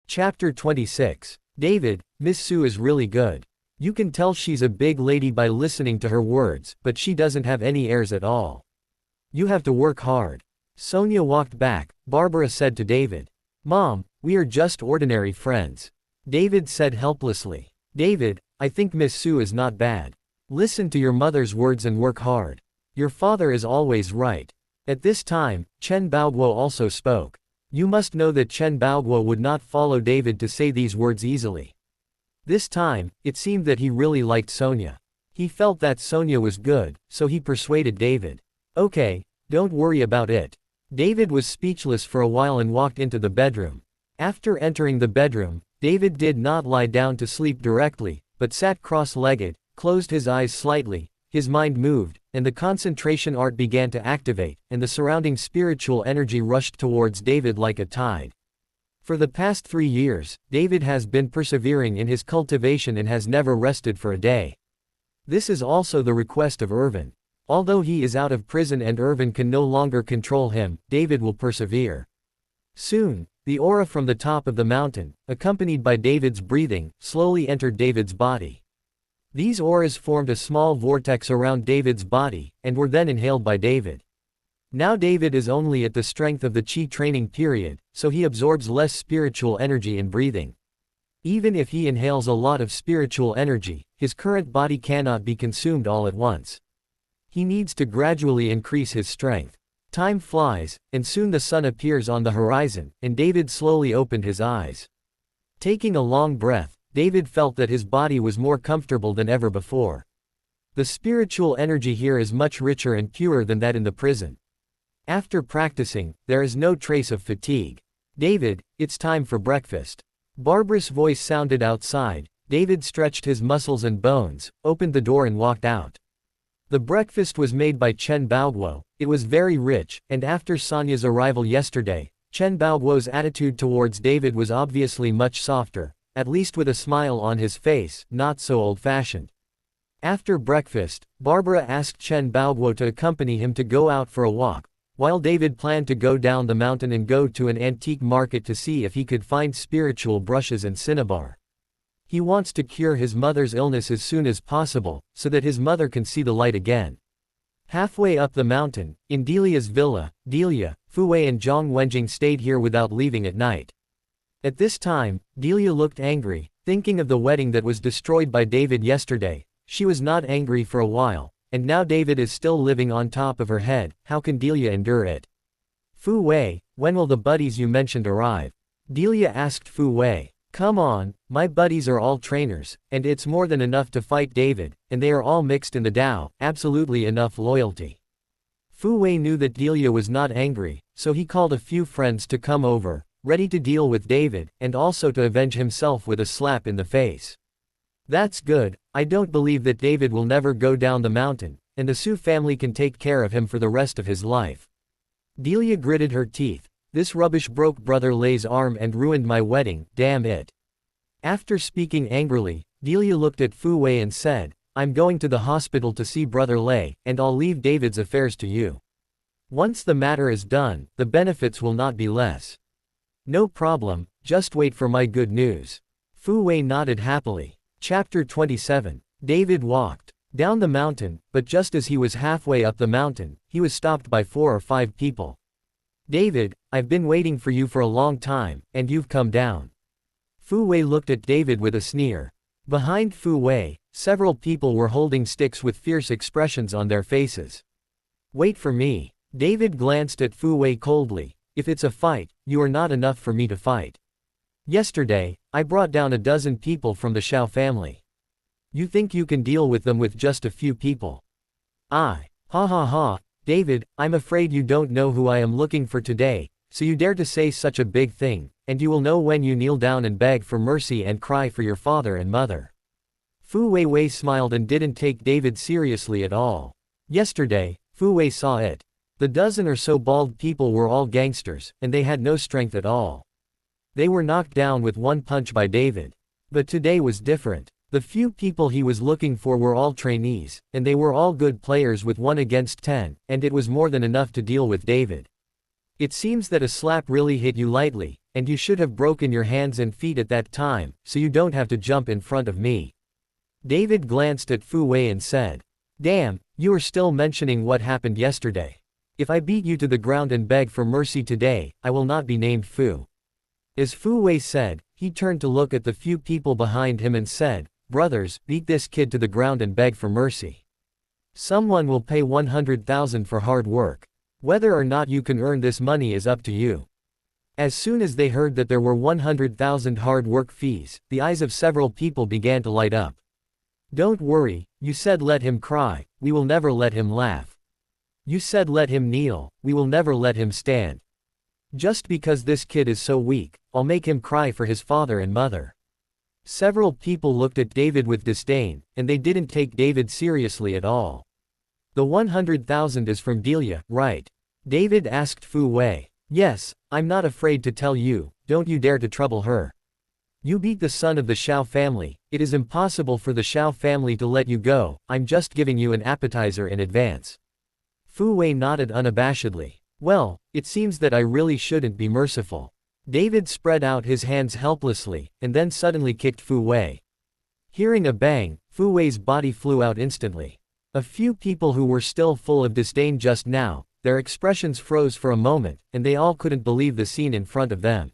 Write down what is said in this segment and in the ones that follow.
Chapter 26. David, Miss Sue is really good. You can tell she's a big lady by listening to her words, but she doesn't have any airs at all. You have to work hard. Sonia walked back. Barbara said to David. Mom, we are just ordinary friends. David said helplessly. David, I think Miss Sue is not bad. Listen to your mother's words and work hard. Your father is always right. At this time, Chen Baoguo also spoke. You must know that Chen Baoguo would not follow David to say these words easily. This time, it seemed that he really liked Sonia. He felt that Sonia was good, so he persuaded David. Okay, don't worry about it. David was speechless for a while and walked into the bedroom. After entering the bedroom, David did not lie down to sleep directly, but sat cross-legged, closed his eyes slightly, his mind moved, and the concentration art began to activate, and the surrounding spiritual energy rushed towards David like a tide. For the past 3 years, David has been persevering in his cultivation and has never rested for a day. This is also the request of Irvin. Although he is out of prison and Irvin can no longer control him, David will persevere. Soon, the aura from the top of the mountain, accompanied by David's breathing, slowly entered David's body. These auras formed a small vortex around David's body, and were then inhaled by David. Now David is only at the strength of the Qi training period, so he absorbs less spiritual energy in breathing. Even if he inhales a lot of spiritual energy, his current body cannot be consumed all at once. He needs to gradually increase his strength. Time flies, and soon the sun appears on the horizon, and David slowly opened his eyes. Taking a long breath, David felt that his body was more comfortable than ever before. The spiritual energy here is much richer and purer than that in the prison. After practicing, there is no trace of fatigue. David, it's time for breakfast. Barbara's voice sounded outside. David stretched his muscles and bones, opened the door and walked out. The breakfast was made by Chen Baoguo. It was very rich, and after Sonia's arrival yesterday, Chen Baoguo's attitude towards David was obviously much softer, at least with a smile on his face, not so old-fashioned. After breakfast, Barbara asked Chen Baoguo to accompany him to go out for a walk, while David planned to go down the mountain and go to an antique market to see if he could find spiritual brushes and cinnabar. He wants to cure his mother's illness as soon as possible, so that his mother can see the light again. Halfway up the mountain, in Delia's villa, Delia, Fu Wei and Zhang Wenjing stayed here without leaving at night. At this time, Delia looked angry, thinking of the wedding that was destroyed by David yesterday. She was not angry for a while, and now David is still living on top of her head. How can Delia endure it? Fu Wei, when will the buddies you mentioned arrive? Delia asked Fu Wei. Come on, my buddies are all trainers, and it's more than enough to fight David, and they are all mixed in the Tao, absolutely enough loyalty. Fu Wei knew that Delia was not angry, so he called a few friends to come over, ready to deal with David, and also to avenge himself with a slap in the face. That's good. I don't believe that David will never go down the mountain, and the Su family can take care of him for the rest of his life. Delia gritted her teeth. This rubbish broke Brother Lei's arm and ruined my wedding, damn it. After speaking angrily, Delia looked at Fu Wei and said, I'm going to the hospital to see Brother Lei, and I'll leave David's affairs to you. Once the matter is done, the benefits will not be less. No problem, just wait for my good news. Fu Wei nodded happily. Chapter 27. David walked down the mountain, but just as he was halfway up the mountain, he was stopped by 4 or 5 people. David, I've been waiting for you for a long time, and you've come down. Fu Wei looked at David with a sneer. Behind Fu Wei, several people were holding sticks with fierce expressions on their faces. Wait for me. David glanced at Fu Wei coldly. If it's a fight, you are not enough for me to fight. Yesterday, I brought down a dozen people from the Shao family. You think you can deal with them with just a few people? Ha ha ha. David, I'm afraid you don't know who I am looking for today, so you dare to say such a big thing, and you will know when you kneel down and beg for mercy and cry for your father and mother. Fu Wei smiled and didn't take David seriously at all. Yesterday, Fu Wei saw it. The dozen or so bald people were all gangsters, and they had no strength at all. They were knocked down with one punch by David. But today was different. The few people he was looking for were all trainees, and they were all good players with 1 against 10, and it was more than enough to deal with David. It seems that a slap really hit you lightly, and you should have broken your hands and feet at that time, so you don't have to jump in front of me. David glanced at Fu Wei and said, "Damn, you are still mentioning what happened yesterday. If I beat you to the ground and beg for mercy today, I will not be named Fu." As Fu Wei said, he turned to look at the few people behind him and said, "Brothers, beat this kid to the ground and beg for mercy. Someone will pay 100,000 for hard work. Whether or not you can earn this money is up to you." As soon as they heard that there were 100,000 hard work fees, the eyes of several people began to light up. "Don't worry, you said let him cry, we will never let him laugh. You said let him kneel, we will never let him stand. Just because this kid is so weak, I'll make him cry for his father and mother." Several people looked at David with disdain, and they didn't take David seriously at all. "The 100,000 is from Delia, right?" David asked Fu Wei. "Yes, I'm not afraid to tell you, don't you dare to trouble her. You beat the son of the Xiao family, it is impossible for the Xiao family to let you go, I'm just giving you an appetizer in advance." Fu Wei nodded unabashedly. "Well, it seems that I really shouldn't be merciful." David spread out his hands helplessly, and then suddenly kicked Fu Wei. Hearing a bang, Fu Wei's body flew out instantly. A few people who were still full of disdain just now, their expressions froze for a moment, and they all couldn't believe the scene in front of them.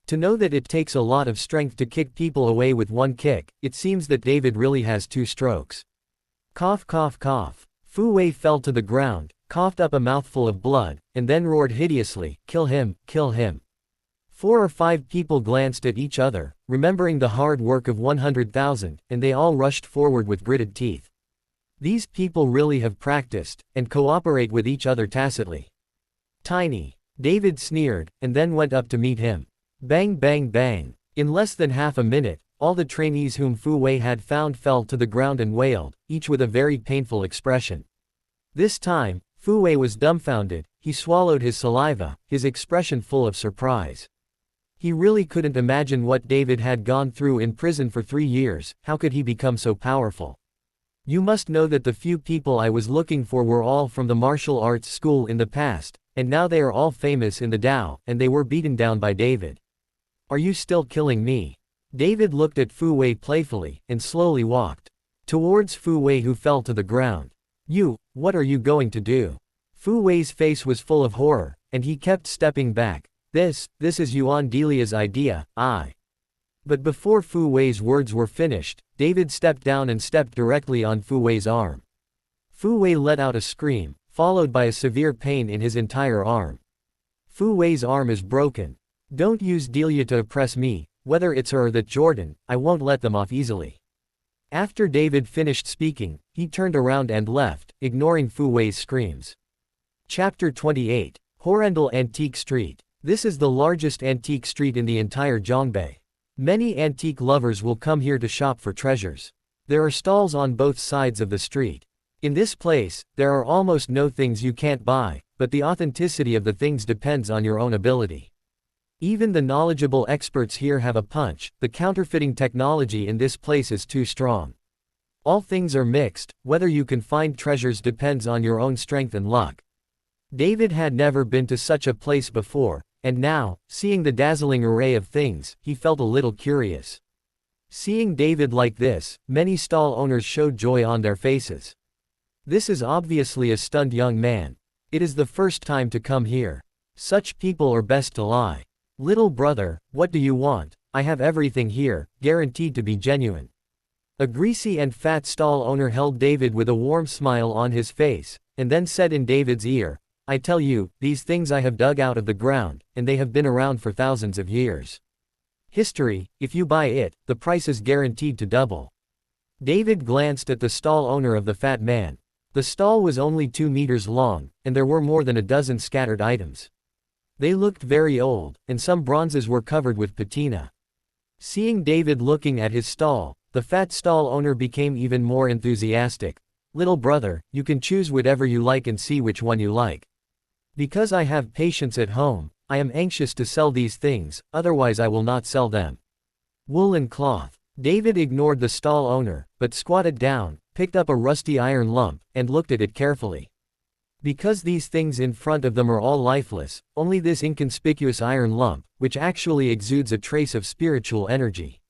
To know that it takes a lot of strength to kick people away with one kick, it seems that David really has 2 strokes. Cough cough cough. Fu Wei fell to the ground, coughed up a mouthful of blood, and then roared hideously, "Kill him, kill him." 4 or 5 people glanced at each other, remembering the hard work of 100,000, and they all rushed forward with gritted teeth. These people really have practiced, and cooperate with each other tacitly. "Tiny." David sneered, and then went up to meet him. Bang bang bang. In less than half a minute, all the trainees whom Fu Wei had found fell to the ground and wailed, each with a very painful expression. This time, Fu Wei was dumbfounded, he swallowed his saliva, his expression full of surprise. He really couldn't imagine what David had gone through in prison for 3 years, how could he become so powerful? "You must know that the few people I was looking for were all from the martial arts school in the past, and now they are all famous in the Tao, and they were beaten down by David. Are you still killing me?" David looked at Fu Wei playfully, and slowly walked towards Fu Wei, who fell to the ground. What are you going to do?" Fu Wei's face was full of horror, and he kept stepping back. This is Yuan Delia's idea, I. But before Fu Wei's words were finished, David stepped down and stepped directly on Fu Wei's arm. Fu Wei let out a scream, followed by a severe pain in his entire arm. "Fu Wei's arm is broken. Don't use Delia to oppress me, whether it's her or that Jordan, I won't let them off easily." After David finished speaking, he turned around and left, ignoring Fu Wei's screams. Chapter 28. Horrendal Antique Street. This is the largest antique street in the entire Zhongbei. Many antique lovers will come here to shop for treasures. There are stalls on both sides of the street. In this place, there are almost no things you can't buy, but the authenticity of the things depends on your own ability. Even the knowledgeable experts here have a punch, the counterfeiting technology in this place is too strong. All things are mixed, whether you can find treasures depends on your own strength and luck. David had never been to such a place before, and now, seeing the dazzling array of things, he felt a little curious. Seeing David like this, many stall owners showed joy on their faces. This is obviously a stunned young man. It is the first time to come here. Such people are best to lie. "Little brother, what do you want? I have everything here, guaranteed to be genuine." A greasy and fat stall owner held David with a warm smile on his face, and then said in David's ear, "I tell you, these things I have dug out of the ground, and they have been around for thousands of years. History, if you buy it, the price is guaranteed to double." David glanced at the stall owner of the fat man. The stall was only 2 meters long, and there were more than a dozen scattered items. They looked very old, and some bronzes were covered with patina. Seeing David looking at his stall, the fat stall owner became even more enthusiastic. "Little brother, you can choose whatever you like and see which one you like. Because I have patients at home, I am anxious to sell these things, otherwise I will not sell them." Woolen cloth. David ignored the stall owner, but squatted down, picked up a rusty iron lump, and looked at it carefully. Because these things in front of them are all lifeless, only this inconspicuous iron lump, which actually exudes a trace of spiritual energy.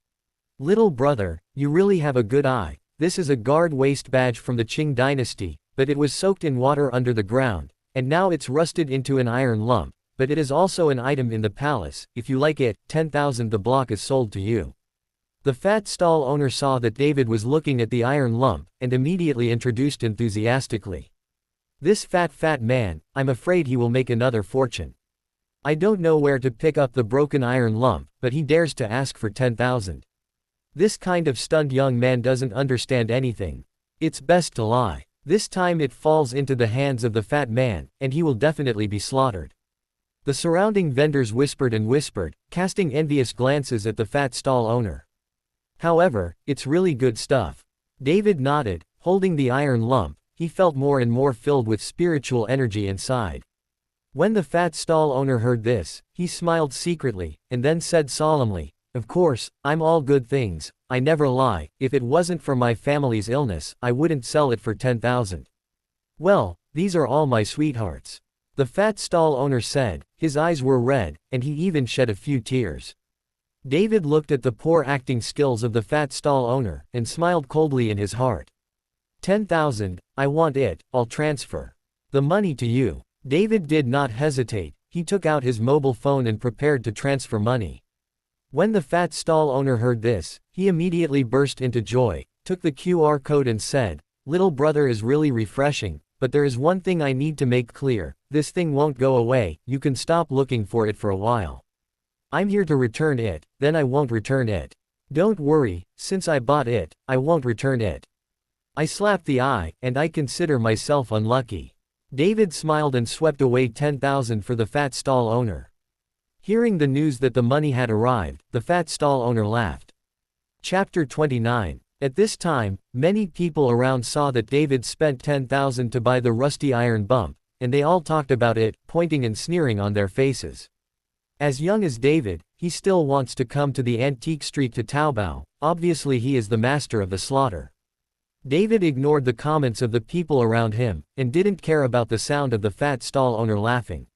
Little brother, you really have a good eye. This is a guard waist badge from the Qing dynasty, but it was soaked in water under the ground, and now it's rusted into an iron lump, but it is also an item in the palace. If you like it, 10,000 the block is sold to you. The fat stall owner saw that David was looking at the iron lump, and immediately introduced enthusiastically. This fat man, I'm afraid he will make another fortune. I don't know where to pick up the broken iron lump, but he dares to ask for 10,000. This kind of stunned young man doesn't understand anything. It's best to lie. This time it falls into the hands of the fat man, and he will definitely be slaughtered. The surrounding vendors whispered and whispered, casting envious glances at the fat stall owner. However, it's really good stuff. David nodded, holding the iron lump. He felt more and more filled with spiritual energy inside. When the fat stall owner heard this, he smiled secretly, and then said solemnly, "Of course, I'm all good things, I never lie. If it wasn't for my family's illness, I wouldn't sell it for 10,000. Well, these are all my sweethearts." The fat stall owner said. His eyes were red, and he even shed a few tears. David looked at the poor acting skills of the fat stall owner, and smiled coldly in his heart. 10,000, I want it, I'll transfer the money to you. David did not hesitate, he took out his mobile phone and prepared to transfer money. When the fat stall owner heard this, he immediately burst into joy, took the QR code and said, "Little brother is really refreshing, but there is one thing I need to make clear, this thing won't go away, you can stop looking for it for a while. I'm here to return it, then I won't return it. Don't worry, since I bought it, I won't return it. I slapped the eye, and I consider myself unlucky." David smiled and swept away 10,000 for the fat stall owner. Hearing the news that the money had arrived, the fat stall owner laughed. Chapter 29. At this time, many people around saw that David spent 10,000 to buy the rusty iron bump, and they all talked about it, pointing and sneering on their faces. As young as David, he still wants to come to the antique street to Taobao. Obviously he is the master of the slaughter. David ignored the comments of the people around him, and didn't care about the sound of the fat stall owner laughing.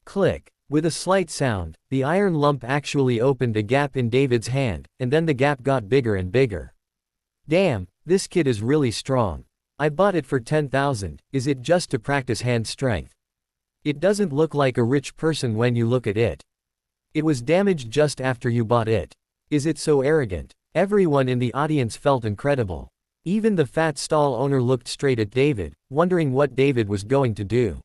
Click. With a slight sound, the iron lump actually opened a gap in David's hand, and then the gap got bigger and bigger. Damn, this kid is really strong. I bought it for 10,000, is it just to practice hand strength? It doesn't look like a rich person when you look at it. It was damaged just after you bought it. Is it so arrogant? Everyone in the audience felt incredible. Even the fat stall owner looked straight at David, wondering what David was going to do.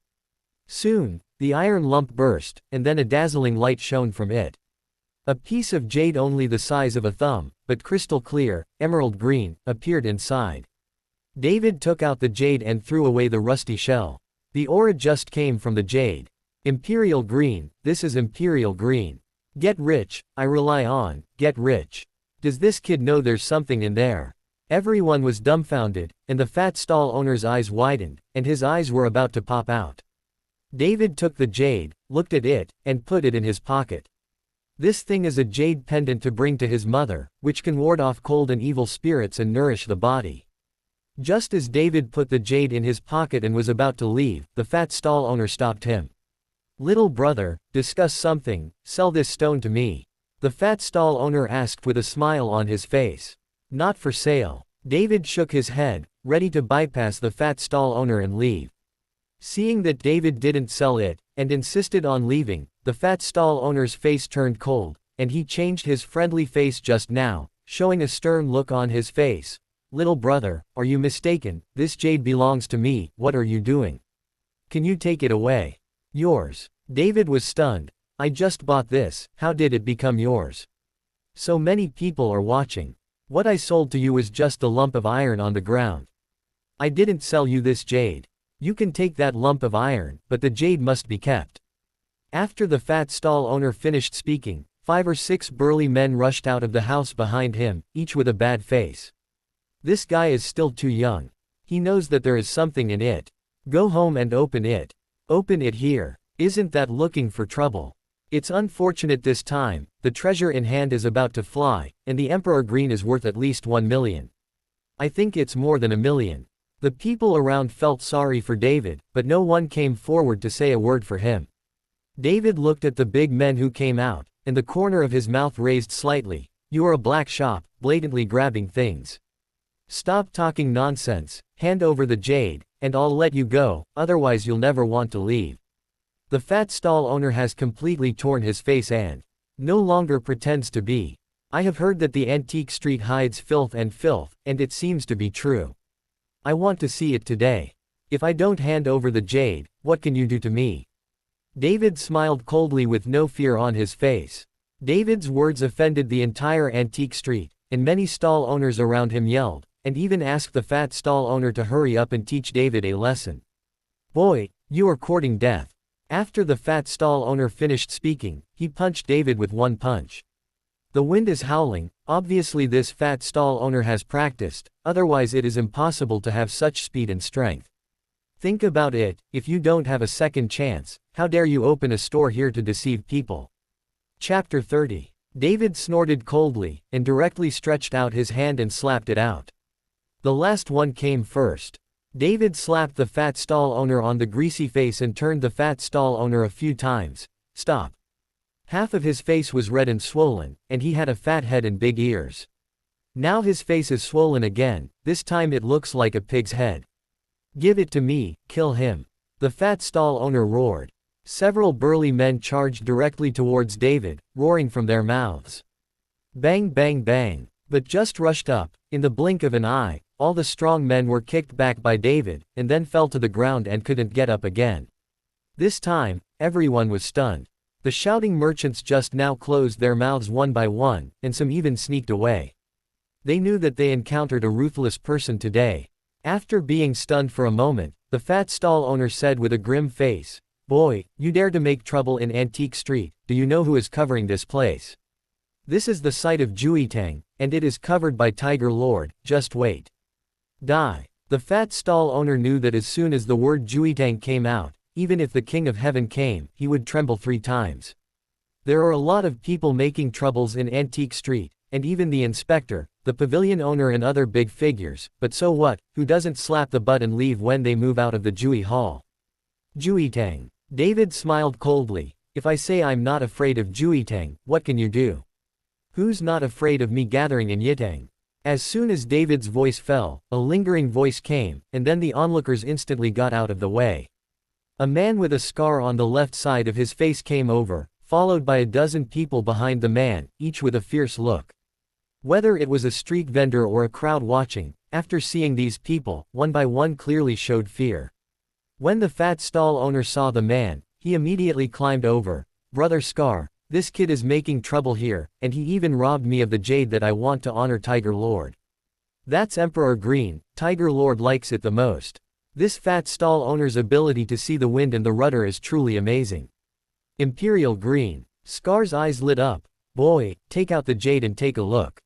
Soon, the iron lump burst, and then a dazzling light shone from it. A piece of jade only the size of a thumb, but crystal clear, emerald green, appeared inside. David took out the jade and threw away the rusty shell. The aura just came from the jade. Imperial green, this is imperial green. Get rich, I rely on, get rich. Does this kid know there's something in there? Everyone was dumbfounded, and the fat stall owner's eyes widened, and his eyes were about to pop out. David took the jade, looked at it, and put it in his pocket. This thing is a jade pendant to bring to his mother, which can ward off cold and evil spirits and nourish the body. Just as David put the jade in his pocket and was about to leave, the fat stall owner stopped him. Little brother, discuss something, sell this stone to me. The fat stall owner asked with a smile on his face. Not for sale. David shook his head, ready to bypass the fat stall owner and leave. Seeing that David didn't sell it, and insisted on leaving, the fat stall owner's face turned cold, and he changed his friendly face just now, showing a stern look on his face. Little brother, are you mistaken? This jade belongs to me, what are you doing? Can you take it away? Yours. David was stunned. I just bought this, how did it become yours? So many people are watching. What I sold to you is just a lump of iron on the ground. I didn't sell you this jade. You can take that lump of iron, but the jade must be kept. After the fat stall owner finished speaking, 5 or 6 burly men rushed out of the house behind him, each with a bad face. This guy is still too young. He knows that there is something in it. Go home and open it. Open it here. Isn't that looking for trouble? It's unfortunate this time, the treasure in hand is about to fly, and the Emperor Green is worth at least 1 million. I think it's more than 1 million. The people around felt sorry for David, but no one came forward to say a word for him. David looked at the big men who came out, and the corner of his mouth raised slightly. You are a black shop, blatantly grabbing things. Stop talking nonsense, hand over the jade, and I'll let you go, otherwise you'll never want to leave. The fat stall owner has completely torn his face and no longer pretends to be. I have heard that the antique street hides filth, and it seems to be true. I want to see it today. If I don't hand over the jade, what can you do to me? David smiled coldly with no fear on his face. David's words offended the entire antique street, and many stall owners around him yelled, and even asked the fat stall owner to hurry up and teach David a lesson. Boy, you are courting death. After the fat stall owner finished speaking, he punched David with one punch. The wind is howling, obviously this fat stall owner has practiced, otherwise it is impossible to have such speed and strength. Think about it, if you don't have a second chance, how dare you open a store here to deceive people? Chapter 30. David snorted coldly, and directly stretched out his hand and slapped it out. The last one came first. David slapped the fat stall owner on the greasy face and turned the fat stall owner a few times. Stop. Half of his face was red and swollen, and he had a fat head and big ears. Now his face is swollen again, this time it looks like a pig's head. Give it to me, kill him. The fat stall owner roared. Several burly men charged directly towards David, roaring from their mouths. Bang bang bang. But just rushed up, in the blink of an eye, all the strong men were kicked back by David, and then fell to the ground and couldn't get up again. This time, everyone was stunned. The shouting merchants just now closed their mouths one by one, and some even sneaked away. They knew that they encountered a ruthless person today. After being stunned for a moment, the fat stall owner said with a grim face, Boy, you dare to make trouble in Antique Street, do you know who is covering this place? This is the site of Juitang, and it is covered by Tiger Lord, just wait. Die. The fat stall owner knew that as soon as the word Juitang came out, even if the King of Heaven came, he would tremble 3 times. There are a lot of people making troubles in Antique Street, and even the inspector, the pavilion owner and other big figures, but so what, who doesn't slap the butt and leave when they move out of the Jui Hall? Juitang. David smiled coldly. If I say I'm not afraid of Juitang, what can you do? Who's not afraid of me gathering in Yitang? As soon as David's voice fell, a lingering voice came, and then the onlookers instantly got out of the way. A man with a scar on the left side of his face came over, followed by a dozen people behind the man, each with a fierce look. Whether it was a street vendor or a crowd watching, after seeing these people, one by one clearly showed fear. When the fat stall owner saw the man, he immediately climbed over. Brother Scar, this kid is making trouble here, and he even robbed me of the jade that I want to honor Tiger Lord. That's Emperor Green, Tiger Lord likes it the most. This fat stall owner's ability to see the wind and the rudder is truly amazing. Imperial Green. Scar's eyes lit up. Boy, take out the jade and take a look.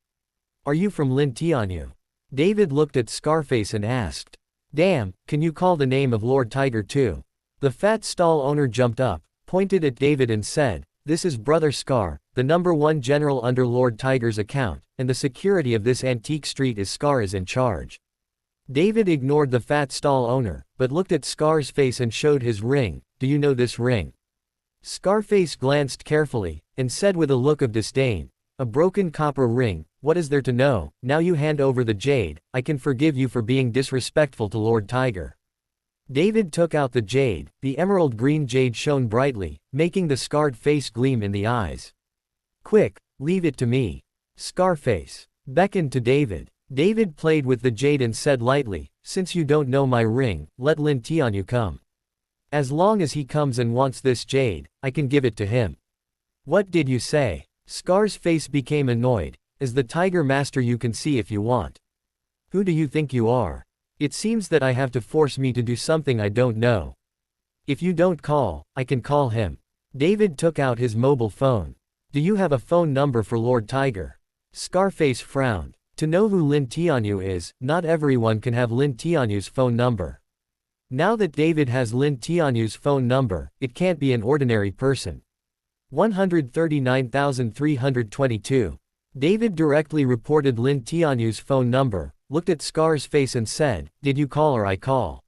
Are you from Lin Tianyu? David looked at Scarface and asked. Damn, can you call the name of Lord Tiger too? The fat stall owner jumped up, pointed at David and said, This is Brother Scar, the #1 general under Lord Tiger's account, and the security of this antique street is Scar is in charge. David ignored the fat stall owner, but looked at Scar's face and showed his ring. Do you know this ring? Scarface glanced carefully, and said with a look of disdain, A broken copper ring, what is there to know? Now you hand over the jade, I can forgive you for being disrespectful to Lord Tiger. David took out the jade. The emerald green jade shone brightly, making the scarred face gleam in the eyes. Quick, leave it to me. Scarface beckoned to David. David played with the jade and said lightly, Since you don't know my ring, let Lin Tianyu come. As long as he comes and wants this jade, I can give it to him. What did you say? Scar's face became annoyed. As the Tiger Master you can see if you want. Who do you think you are? It seems that I have to force me to do something I don't know. If you don't call, I can call him. David took out his mobile phone. Do you have a phone number for Lord Tiger? Scarface frowned. To know who Lin Tianyu is, not everyone can have Lin Tianyu's phone number. Now that David has Lin Tianyu's phone number, it can't be an ordinary person. 139,322. David directly reported Lin Tianyu's phone number. looked at Scar's face and said, "Did you call or I call?"